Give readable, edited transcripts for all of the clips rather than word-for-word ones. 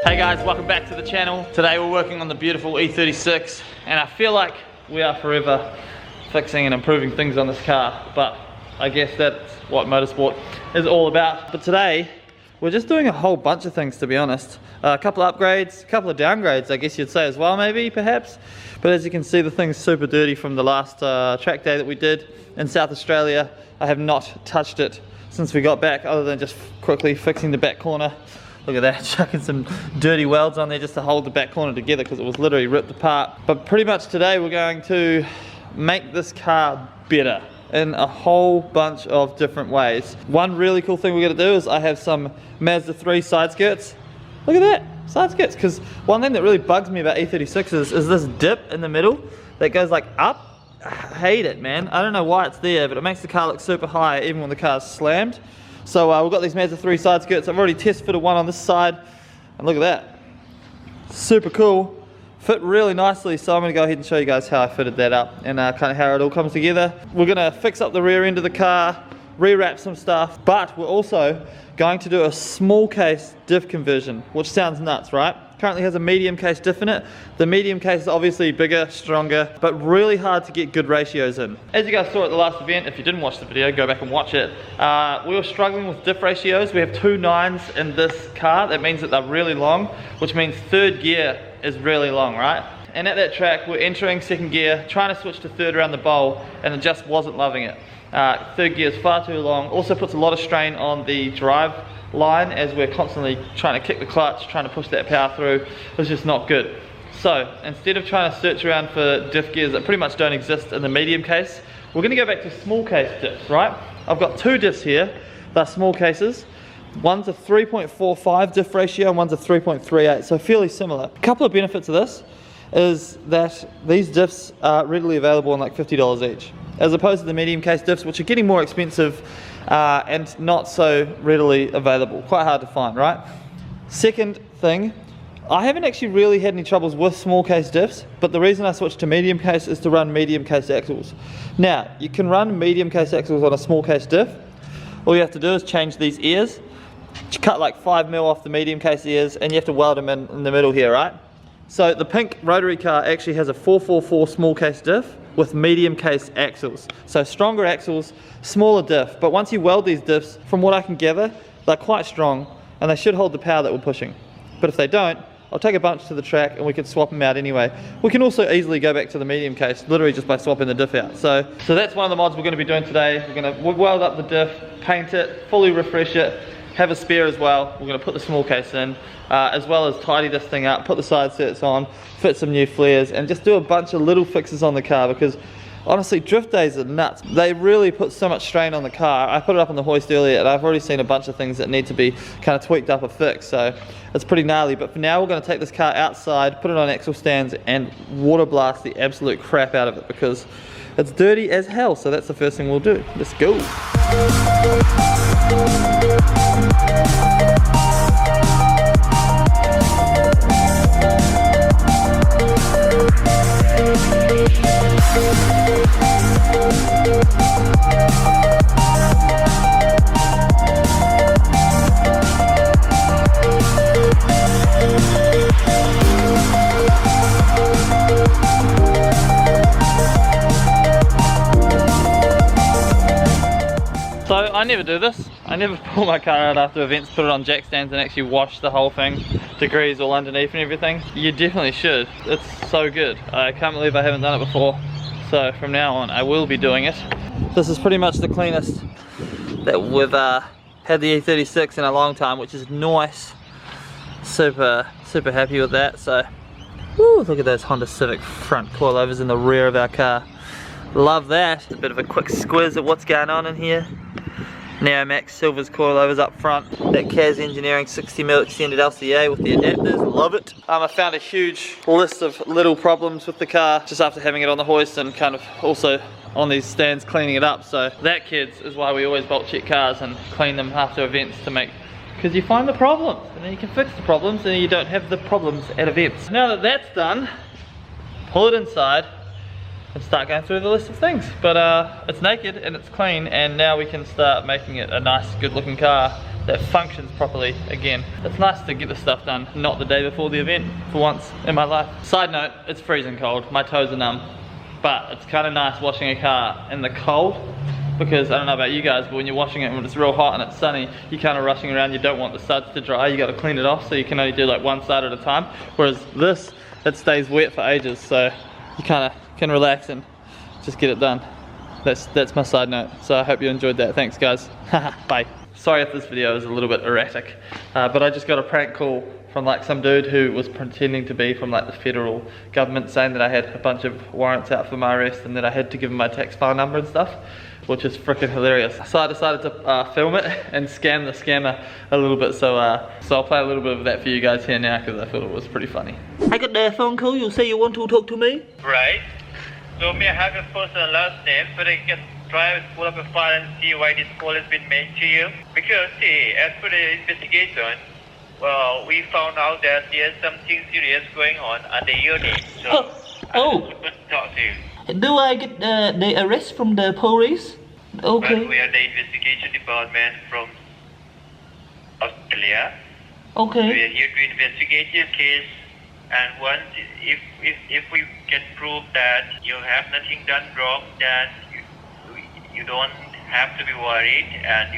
Hey guys, welcome back to the channel. Today we're working on the beautiful E36 and I feel like we are forever fixing and improving things on this car, but I guess that's what motorsport is all about. But today we're just doing a whole bunch of things, to be honest. A couple of upgrades, a couple of downgrades I guess you'd say as well, maybe, perhaps. But as you can see, the thing's super dirty from the last track day that we did in South Australia. I have not touched it since we got back, other than just quickly fixing the back corner. Look at that, chucking some dirty welds on there just to hold the back corner together because it was literally ripped apart. But pretty much today we're going to make this car better in a whole bunch of different ways. One really cool thing we're going to do is I have some Mazda 3 side skirts. Look at that, side skirts. Because one thing that really bugs me about E36s is this dip in the middle that goes like up. I hate it, man. I don't know why it's there, but it makes the car look super high even when the car's slammed. So we've got these Mazda 3 side skirts. I've already test fitted one on this side, and look at that. Super cool. Fit really nicely, so I'm going to go ahead and show you guys how I fitted that up and kind of how it all comes together. We're going to fix up the rear end of the car, rewrap some stuff, but we're also going to do a small case diff conversion, which sounds nuts, right? Currently has a medium case diff in it. The medium case is obviously bigger, stronger, but really hard to get good ratios in. As you guys saw at the last event, if you didn't watch the video, go back and watch it. We were struggling with diff ratios. We have 2 9s in this car. That means that they're really long, which means third gear is really long, right? And at that track, we're entering second gear, trying to switch to third around the bowl, and it just wasn't loving it. Third gear is far too long. Also puts a lot of strain on the drive line as we're constantly trying to kick the clutch, trying to push that power through. It's just not good. So instead of trying to search around for diff gears that pretty much don't exist in the medium case, we're going to go back to small case diffs, right? I've got 2 diffs here. They're small cases. One's a 3.45 diff ratio and one's a 3.38, so fairly similar. A couple of benefits of this is that these diffs are readily available in like $50 each, as opposed to the medium case diffs, which are getting more expensive and not so readily available. Quite hard to find, right? Second thing, I haven't actually really had any troubles with small case diffs, but the reason I switched to medium case is to run medium case axles. Now, you can run medium case axles on a small case diff. All you have to do is change these ears. You cut like 5 mil off the medium case ears and you have to weld them in the middle here, right? So the pink rotary car actually has a 444 small case diff with medium case axles. So stronger axles, smaller diff. But once you weld these diffs, from what I can gather, they're quite strong and they should hold the power that we're pushing. But if they don't, I'll take a bunch to the track and we can swap them out anyway. We can also easily go back to the medium case, literally just by swapping the diff out. So that's one of the mods we're going to be doing today. We're going to weld up the diff, paint it, fully refresh it, have a spare as well. We're going to put the small case in, as well as tidy this thing up, put the side skirts on, fit some new flares, and just do a bunch of little fixes on the car, because honestly, drift days are nuts. They really put so much strain on the car. I put it up on the hoist earlier and I've already seen a bunch of things that need to be kind of tweaked up or fixed, so it's pretty gnarly. But for now, we're going to take this car outside, put it on axle stands, and water blast the absolute crap out of it, because it's dirty as hell. So that's the first thing we'll do. Let's go. So I never do this. I never pull my car out after events, put it on jack stands and actually wash the whole thing, degrees all underneath and everything. You definitely should. It's so good. I can't believe I haven't done it before. So from now on, I will be doing it. This is pretty much the cleanest that we've had the E36 in a long time, which is nice. Super happy with that. So, woo, look at those Honda Civic front coilovers in the rear of our car. Love that. A bit of a quick squiz at what's going on in here. Neomax Silver's coilovers up front. That Kaz Engineering 60mm extended LCA with the adapters. Love it. I found a huge list of little problems with the car just after having it on the hoist and kind of also on these stands cleaning it up. So that, kids, is why we always bolt check cars and clean them after events, to make, because you find the problems and then you can fix the problems and you don't have the problems at events. Now that that's done, pull it inside and start going through the list of things. But it's naked and it's clean, and now we can start making it a nice, good looking car that functions properly again. It's nice to get the stuff done, not the day before the event, for once in my life. Side note, it's freezing cold, my toes are numb, but it's kind of nice washing a car in the cold, because I don't know about you guys, but when you're washing it when it's real hot and it's sunny, you're kind of rushing around, you don't want the suds to dry, you got to clean it off, so you can only do like one side at a time, whereas this, it stays wet for ages, so you kind of can relax and just get it done. That's my side note, so I hope you enjoyed that. Thanks guys. Bye. Sorry if this video is a little bit erratic, but I just got a prank call from like some dude who was pretending to be from like the federal government, saying that I had a bunch of warrants out for my arrest and that I had to give him my tax file number and stuff, which is freaking hilarious. So I decided to film it and scam the scammer a little bit, so I'll play a little bit of that for you guys here now because I thought it was pretty funny. I got the phone call, you say you want to talk to me? Right. So may I have your first and last name so that I can try and pull up a file and see why this call has been made to you? Because see, as per the investigation, well, we found out that there's something serious going on under your name. So I just want to talk to you. Do I get the arrest from the police? Okay. But we are the investigation department from Australia. Okay. We are here to investigate your case, and once if we can prove that you have nothing done wrong, then you don't have to be worried, and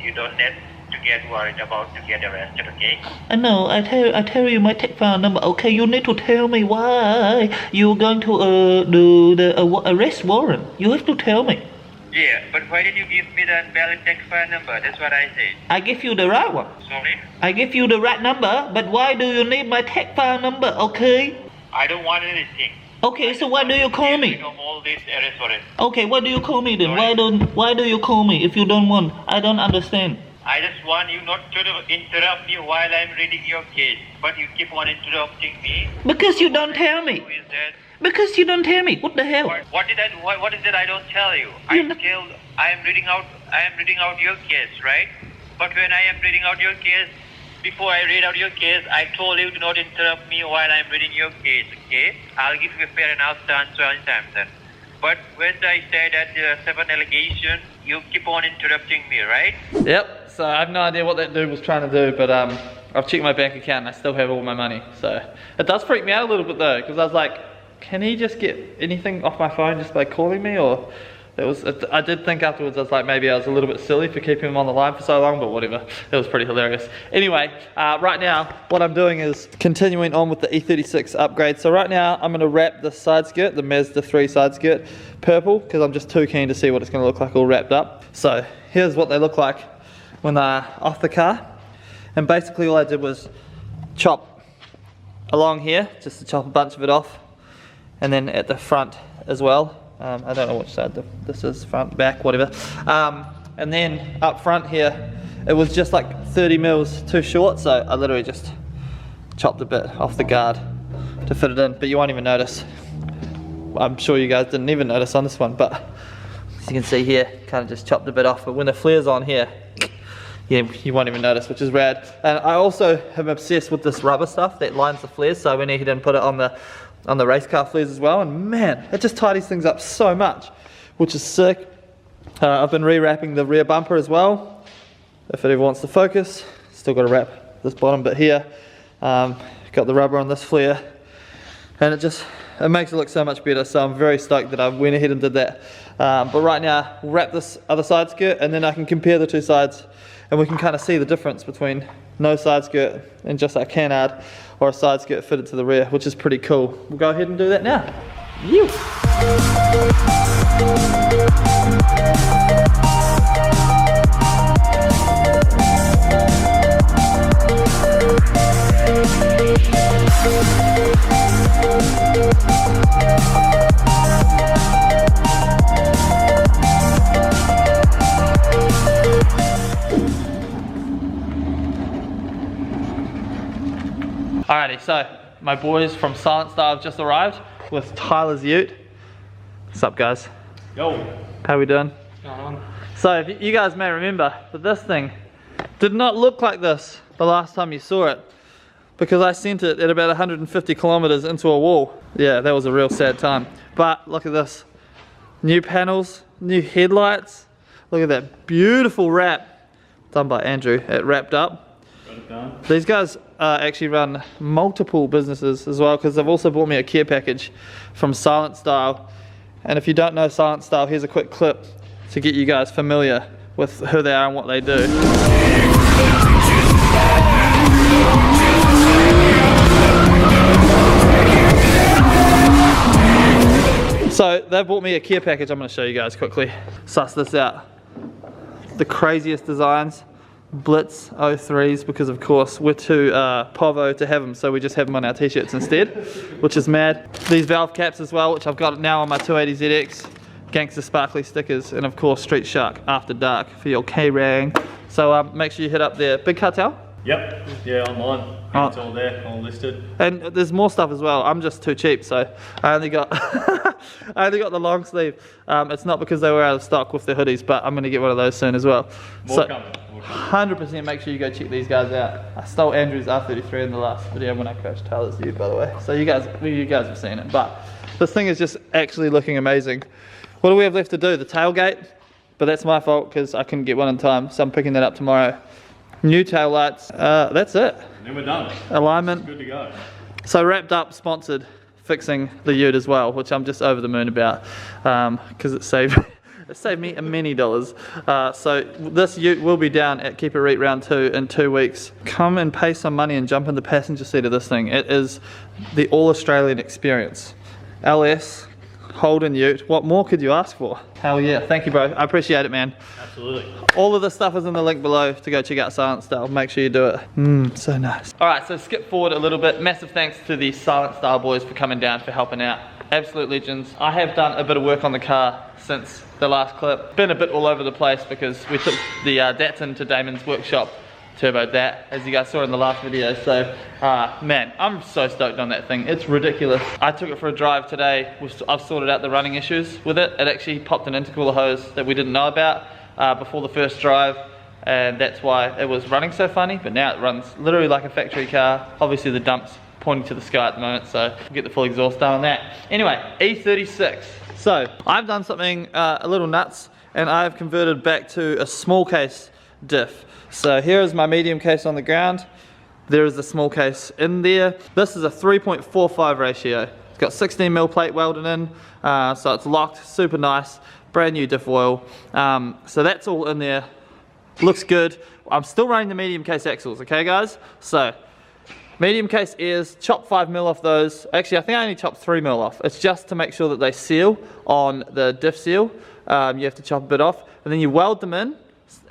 you don't need to get worried about to get arrested. Okay? No, I tell you my tax file number. Okay, you need to tell me why you're going to do the arrest warrant. You have to tell me. Yeah, but why did you give me the invalid tax file number? That's what I said. I give you the right one. Sorry? I give you the right number, but why do you need my tax file number? Okay. I don't want anything. Okay, so why do you call me? All this arrest warrant. Okay, why do you call me then? Sorry? Why do you call me if you don't want? I don't understand. I just want you not to interrupt me while I'm reading your case, but you keep on interrupting me. Because you don't tell me. Who is that? Because you don't tell me. What the hell? What is it I don't tell you? I am reading out your case, right? But when I am reading out your case, before I read out your case, I told you to not interrupt me while I'm reading your case, okay? I'll give you a fair enough answer anytime then. But when I say that there are 7 allegations, you keep on interrupting me, right? Yep, so I have no idea what that dude was trying to do, but I've checked my bank account and I still have all my money. So it does freak me out a little bit though, because I was like, can he just get anything off my phone just by calling me? Or I did think afterwards, I was like, maybe I was a little bit silly for keeping him on the line for so long, but whatever. It was pretty hilarious. Anyway, right now, what I'm doing is continuing on with the E36 upgrade. So right now, I'm gonna wrap the side skirt, the Mazda 3 side skirt, purple, because I'm just too keen to see what it's gonna look like all wrapped up. So here's what they look like when they're off the car. And basically all I did was chop along here, just to chop a bunch of it off. And then at the front as well. I don't know which side this is, front, back, whatever. And then up front here, it was just like 30 mils too short, so I literally just chopped a bit off the guard to fit it in, but you won't even notice. I'm sure you guys didn't even notice on this one, but as you can see here, kind of just chopped a bit off, but when the flare's on here, yeah, you won't even notice, which is rad. And I also am obsessed with this rubber stuff that lines the flares, so I went ahead and put it on the race car flares as well, and man, it just tidies things up so much, which is sick. I've been rewrapping the rear bumper as well, if it ever wants to focus. Still got to wrap this bottom bit here. Got the rubber on this flare, and it makes it look so much better, so I'm very stoked that I went ahead and did that. But right now, we'll wrap this other side skirt, and then I can compare the two sides, and we can kind of see the difference between no side skirt and just a canard, or a side skirt fitted to the rear, which is pretty cool. We'll go ahead and do that now. Yew. Alrighty, so my boys from Silent Star have just arrived with Tyler's ute. What's up, guys? Yo. How we doing? What's going on? So you guys may remember that this thing did not look like this the last time you saw it, because I sent it at about 150 kilometers into a wall. Yeah, that was a real sad time. But look at this. New panels, new headlights. Look at that beautiful wrap. done by Andrew at Wrapped Up. These guys actually run multiple businesses as well, because they've also bought me a care package from Silent Style. And if you don't know Silent Style, here's a quick clip to get you guys familiar with who they are and what they do. So they've bought me a care package. I'm going to show you guys quickly. Suss this out. The craziest designs, Blitz 03s, because of course we're too povo to have them, so we just have them on our t-shirts instead, which is mad. These valve caps as well, which I've got now on my 280ZX. Gangster sparkly stickers, and of course Street Shark After Dark for your K-Rang. So make sure you hit up there. Big Cartel? Yep, yeah, online. It's all there, all listed. And there's more stuff as well. I'm just too cheap, so I only got I only got the long sleeve. It's not because they were out of stock with the hoodies, but I'm gonna get one of those soon as well. More coming. 100% make sure you go check these guys out. I stole Andrew's R33 in the last video when I crashed Tyler's Ute, by the way. So you guys have seen it. But this thing is just actually looking amazing. What do we have left to do? The tailgate, but that's my fault because I couldn't get one in time, so I'm picking that up tomorrow. New tail lights, that's it. And then we're done. Alignment. It's good to go. So Wrapped Up sponsored fixing the Ute as well, which I'm just over the moon about, because it saved me many dollars. So this Ute will be down at Keep It Reet Round 2 in 2 weeks. Come and pay some money and jump in the passenger seat of this thing. It is the all-Australian experience. LS, Holden Ute, what more could you ask for? Hell yeah, thank you bro, I appreciate it man. Absolutely. All of this stuff is in the link below to go check out Silent Style, make sure you do it. So nice. Alright, so skip forward a little bit. Massive thanks to the Silent Style boys for coming down, for helping out. Absolute legends. I have done a bit of work on the car since the last clip. Been a bit all over the place because we took the Datsun to Damon's workshop, turboed that, as you guys saw in the last video. So man, I'm so stoked on that thing. It's ridiculous. I took it for a drive today. I've sorted out the running issues with it. It actually popped an intercooler hose that we didn't know about before the first drive, and that's why it was running so funny. But now it runs literally like a factory car. Obviously the dump's pointing to the sky at the moment, so we'll get the full exhaust done on that. Anyway, E36. So I've done something a little nuts, and I've converted back to a small case diff. So here is my medium case on the ground. There is the small case in there. This is a 3.45 ratio. It's got 16mm plate welded in, so it's locked, super nice, brand new diff oil. So that's all in there. Looks good. I'm still running the medium case axles, okay guys? So medium case ears, chop 5mm off those. Actually, I think I only chopped 3mm off. It's just to make sure that they seal on the diff seal. You have to chop a bit off, and then you weld them in,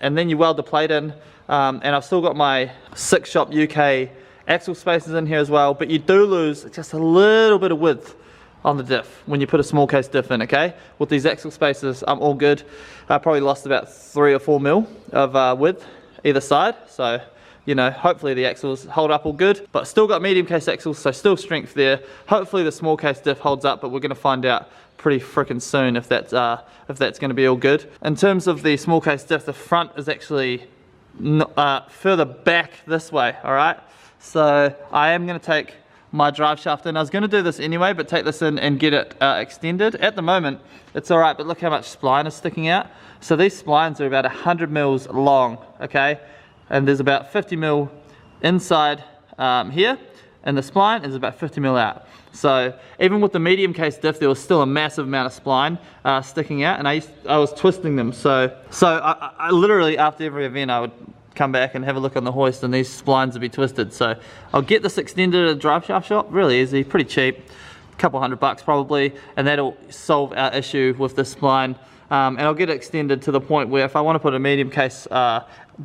and then you weld the plate in. And I've still got my 6-shop UK axle spacers in here as well, but you do lose just a little bit of width on the diff when you put a small case diff in, okay? With these axle spacers, I'm all good. I probably lost about 3 or 4mm of width either side, so you know, hopefully the axles hold up all good, but still got medium case axles, so still strength there. Hopefully the small case diff holds up, but we're gonna find out pretty freaking soon if that's gonna be all good. In terms of the small case diff, the front is actually further back this way, all right? So I am going to take my drive shaft in. I was going to do this anyway, but take this in and get it extended. At the moment, it's all right, but look how much spline is sticking out. So these splines are about 100mm long, okay? And there's about 50mm inside here, and the spline is about 50mm out. So even with the medium case diff, there was still a massive amount of spline sticking out, and I was twisting them. So I literally, after every event, I would come back and have a look on the hoist, and these splines would be twisted. So I'll get this extended at a drive shaft shop, really easy, pretty cheap, a couple $100 probably, and that'll solve our issue with the spline. And I'll get it extended to the point where if I want to put a medium case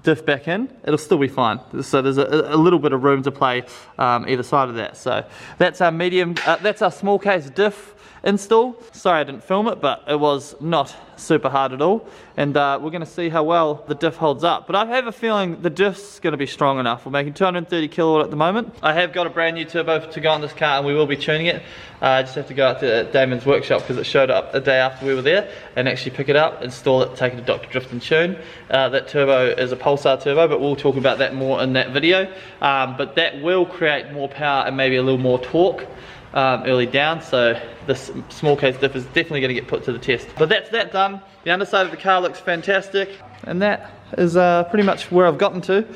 diff back in, it'll still be fine. So there's a little bit of room to play either side of that. So that's our that's our small case diff install. Sorry I didn't film it, but it was not super hard at all. And we're going to see how well the diff holds up. But I have a feeling the diff's going to be strong enough. We're making 230 kilowatt at the moment. I have got a brand new turbo to go on this car, and we will be tuning it. I just have to go out to Damon's workshop because it showed up a day after we were there, and actually pick it up, install it, take it to Dr. Drift and tune. That turbo is a Pulsar turbo, but we'll talk about that more in that video. But that will create more power and maybe a little more torque early down, so this small case diff is definitely going to get put to the test. But that's that done. The underside of the car looks fantastic, and that is pretty much where I've gotten to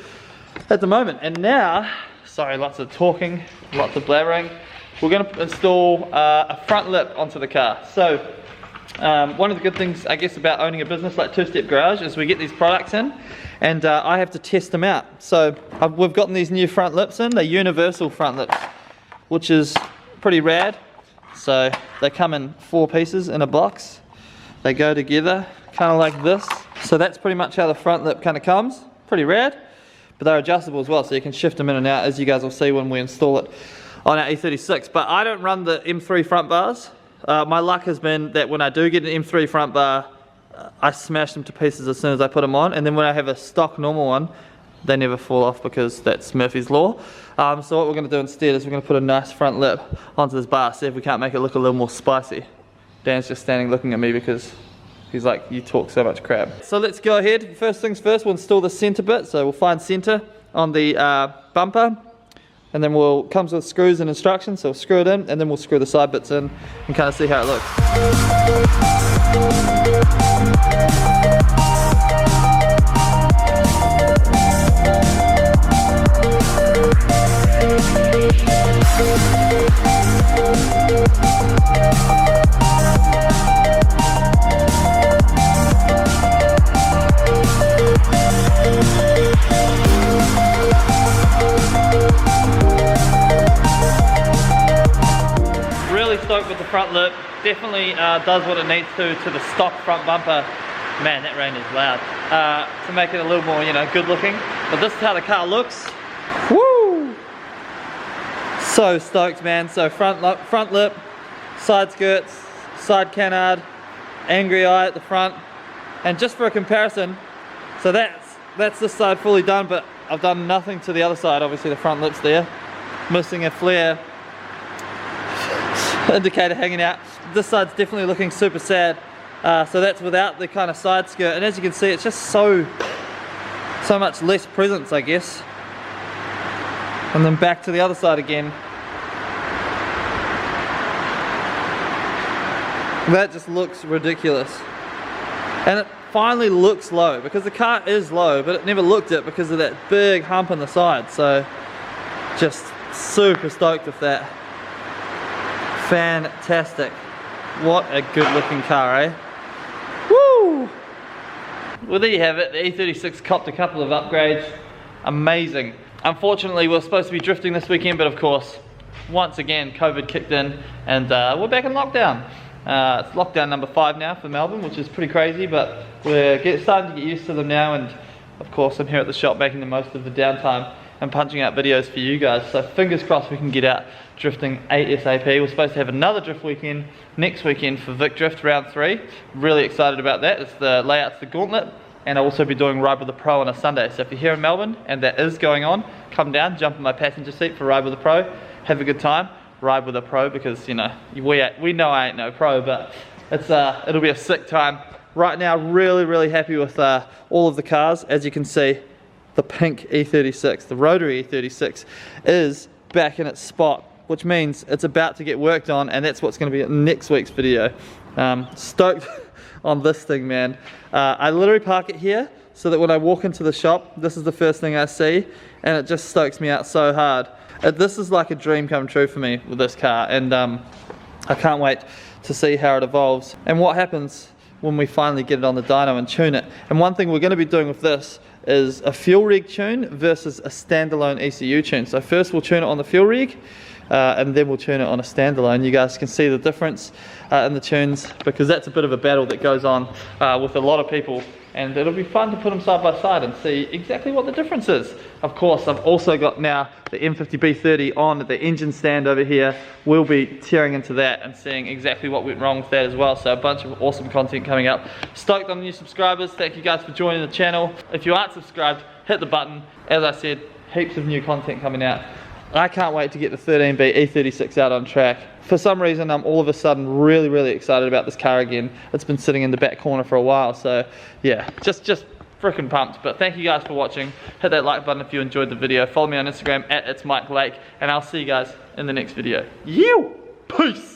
at the moment. And now, sorry, lots of talking, lots of blabbering, we're going to install a front lip onto the car. So one of the good things, I guess, about owning a business like Two Step Garage is we get these products in, and I have to test them out. So we've gotten these new front lips in. They're universal front lips, which is pretty rad. So they come in 4 pieces in a box. They go together kind of like this. So that's pretty much how the front lip kind of comes. Pretty rad, but they're adjustable as well, so you can shift them in and out, as you guys will see when we install it on our E36. But I don't run the M3 front bars. My luck has been that when I do get an M3 front bar, I smash them to pieces as soon as I put them on, and then when I have a stock normal one, they never fall off because that's Murphy's Law. So what we're going to do instead is we're going to put a nice front lip onto this bar, see if we can't make it look a little more spicy. Dan's just standing looking at me because he's like, you talk so much crap. So let's go ahead. First things first, we'll install the center bit. So we'll find center on the bumper, and then comes with screws and instructions, so we'll screw it in, and then we'll screw the side bits in and kind of see how it looks. Stoked with the front lip. Definitely does what it needs to the stock front bumper. Man, that rain is loud. To make it a little more, you know, good looking. But this is how the car looks. Woo! So stoked, man. So front lip, side skirts, side canard, angry eye at the front. And just for a comparison, so that's this side fully done, but I've done nothing to the other side. Obviously the front lip's there, missing a flare indicator hanging out. This side's definitely looking super sad. So that's without the kind of side skirt, and as you can see, it's just so much less presence, I guess. And then back to the other side again. That just looks ridiculous. And it finally looks low, because the car is low, but it never looked it because of that big hump on the side. So just super stoked with that. Fantastic. What a good looking car, eh? Woo! Well, there you have it. The E36 copped a couple of upgrades. Amazing. Unfortunately, we were supposed to be drifting this weekend, but of course, once again, COVID kicked in, and we're back in lockdown. It's lockdown number 5 now for Melbourne, which is pretty crazy, but we're starting to get used to them now, and of course, I'm here at the shop making the most of the downtime and punching out videos for you guys. So fingers crossed we can get out drifting ASAP. We're supposed to have another drift weekend next weekend for Vic Drift round 3. Really excited about that. It's the layout's the Gauntlet, and I'll also be doing Ride with a Pro on a Sunday. So if you're here in Melbourne and that is going on, come down, jump in my passenger seat for Ride with a Pro, have a good time, ride with a pro, because you know we know I ain't no pro, but it's it'll be a sick time. Right now, really happy with all of the cars. As you can see, the pink E36, the rotary E36, is back in its spot, which means it's about to get worked on, and that's what's going to be in next week's video. Stoked on this thing, man. I literally park it here so that when I walk into the shop, this is the first thing I see, and it just stokes me out so hard. This is like a dream come true for me with this car, and I can't wait to see how it evolves and what happens when we finally get it on the dyno and tune it. And one thing we're going to be doing with this is a fuel rig tune versus a standalone ECU tune. So first we'll tune it on the fuel rig, and then we'll tune it on a standalone. You guys can see the difference in the tunes, because that's a bit of a battle that goes on with a lot of people, and it'll be fun to put them side by side and see exactly what the difference is. Of course, I've also got now the M50B30 on the engine stand over here. We'll be tearing into that and seeing exactly what went wrong with that as well. So a bunch of awesome content coming up. Stoked on the new subscribers. Thank you guys for joining the channel. If you aren't subscribed, hit the button. As I said, heaps of new content coming out. I can't wait to get the 13B E36 out on track. For some reason, I'm all of a sudden really excited about this car again. It's been sitting in the back corner for a while, so yeah, just freaking pumped. But thank you guys for watching. Hit that like button if you enjoyed the video. Follow me on Instagram @itsmikeblake, and I'll see you guys in the next video. You! Peace.